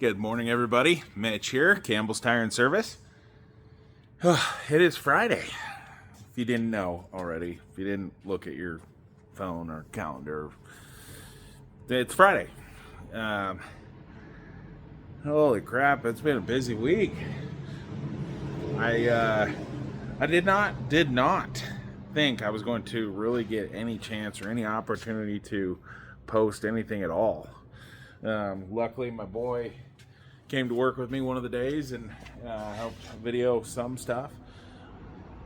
Good morning, everybody. Mitch here, Campbell's Tire and Service. It is Friday. If you didn't know already, if you didn't look at your phone or calendar, it's Friday. Holy crap, it's been a busy week. I did not think I was going to really get any chance or any opportunity to post anything at all. Luckily, my boy came to work with me one of the days and helped video some stuff.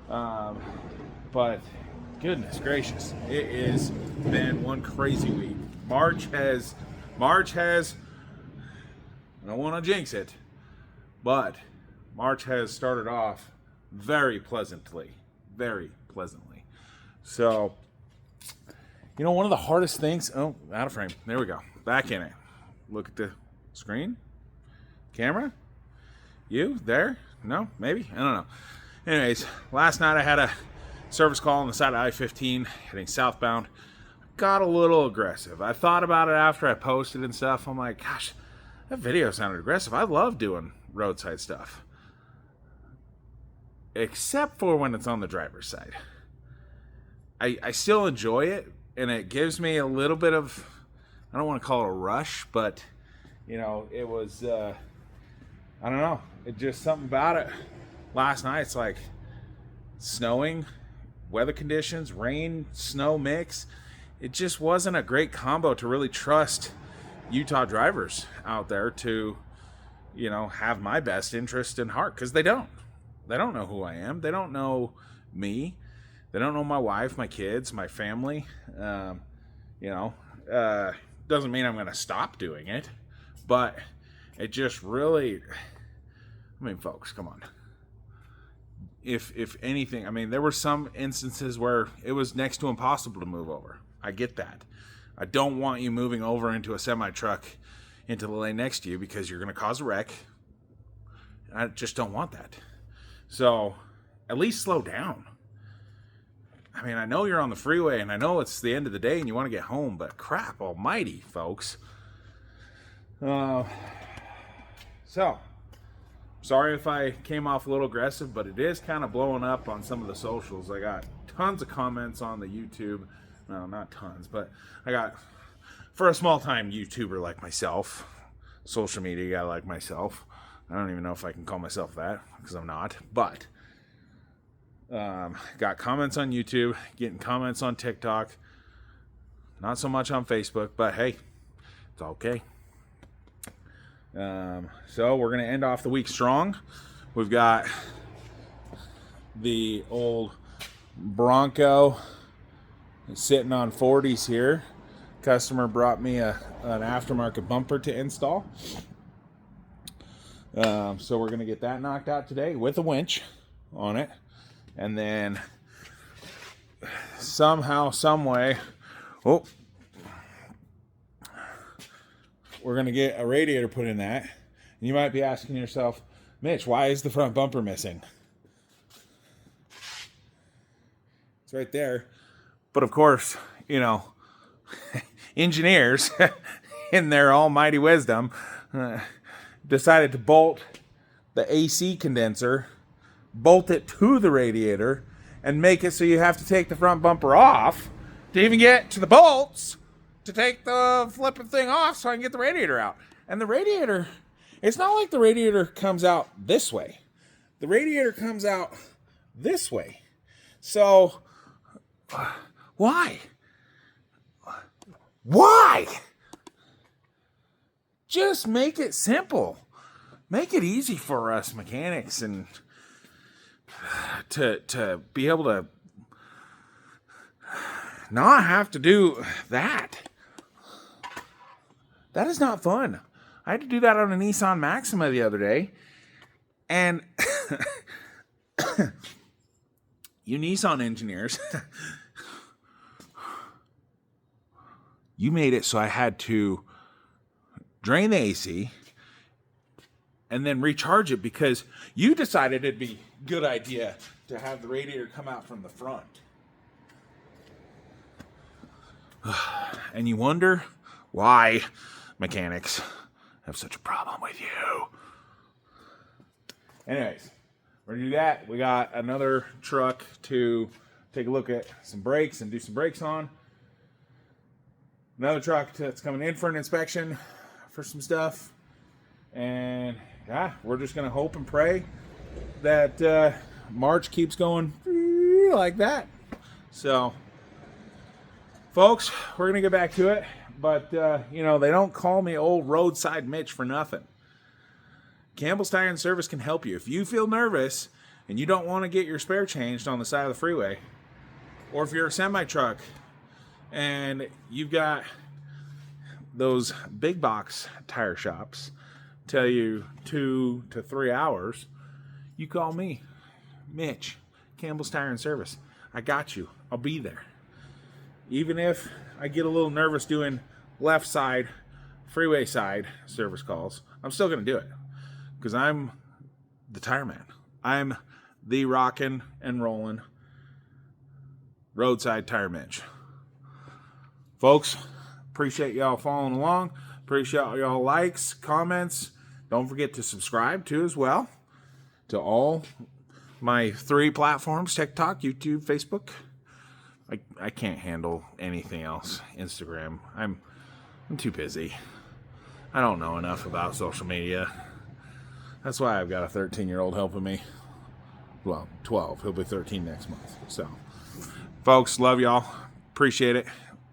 But goodness gracious, it has been one crazy week. March has, I don't want to jinx it, but March has started off very pleasantly. So, you know, one of the hardest things, out of frame, there we go, back in it. Look at the screen, camera, you there? No, maybe, I don't know. Anyways, last night I had a service call on the side of I-15 heading southbound. Got a little aggressive. I thought about it after I posted and stuff. I'm like, gosh, that video sounded aggressive. I love doing roadside stuff. Except for when it's on the driver's side. I still enjoy it, and it gives me a little bit of, I don't want to call it a rush, but, you know, it was, I don't know, it just something about it. Last night, it's like snowing, weather conditions, rain, snow mix. It just wasn't a great combo to really trust Utah drivers out there to, you know, have my best interest in heart, because they don't. They don't know who I am. They don't know me. They don't know my wife, my kids, my family. Doesn't mean I'm going to stop doing it, but it just really, I mean, folks, come on. If anything, I mean, there were some instances where it was next to impossible to move over. I get that. I don't want you moving over into a semi-truck into the lane next to you because you're going to cause a wreck. I just don't want that. So, at least slow down. I mean, I know you're on the freeway, and I know it's the end of the day and you want to get home, but crap almighty, folks. So, sorry if I came off a little aggressive, but it is kind of blowing up on some of the socials. I got tons of comments on the YouTube. No, not tons, but I got, for a small-time YouTuber like myself, social media guy like myself, I don't even know if I can call myself that, because I'm not, but got comments on YouTube, getting comments on TikTok, not so much on Facebook, but hey, it's okay. So we're going to end off the week strong. We've got the old Bronco sitting on 40s here. Customer brought me an aftermarket bumper to install. So we're going to get that knocked out today with a winch on it. And then somehow, some way, we're going to get a radiator put in that. And you might be asking yourself, Mitch, why is the front bumper missing? It's right there. But of course, you know, engineers in their almighty wisdom decided to bolt the AC condenser, bolt it to the radiator, and make it so you have to take the front bumper off to even get to the bolts to take the flipping thing off so I can get the radiator out. And the radiator, it's not like the radiator comes out this way. The radiator comes out this way. So, why? Just make it simple. Make it easy for us mechanics and to be able to not have to do that. That is not fun. I had to do that on a Nissan Maxima the other day. And you Nissan engineers, you made it so I had to drain the AC and then recharge it because you decided it'd be a good idea to have the radiator come out from the front. And you wonder why mechanics have such a problem with you. Anyways, we're going to do that. We got another truck to take a look at some brakes and do some brakes on. Another truck that's coming in for an inspection for some stuff. And yeah, we're just going to hope and pray that March keeps going like that. So, folks, we're going to get back to it. But, you know, they don't call me old Roadside Mitch for nothing. Campbell's Tire and Service can help you. If you feel nervous and you don't want to get your spare changed on the side of the freeway, or if you're a semi-truck and you've got those big box tire shops tell you 2 to 3 hours, you call me, Mitch, Campbell's Tire and Service. I got you. I'll be there. Even if I get a little nervous doing left side, freeway side service calls, I'm still going to do it because I'm the tire man. I'm the rockin' and rollin' roadside tire Mitch. Folks, appreciate y'all following along. Appreciate y'all likes, comments. Don't forget to subscribe too as well to all my 3 platforms, TikTok, YouTube, Facebook. I can't handle anything else. Instagram. I'm too busy. I don't know enough about social media. That's why I've got a 13-year-old helping me. Well, 12. He'll be 13 next month. So, folks, love y'all. Appreciate it.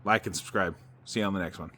Like and subscribe. See you on the next one.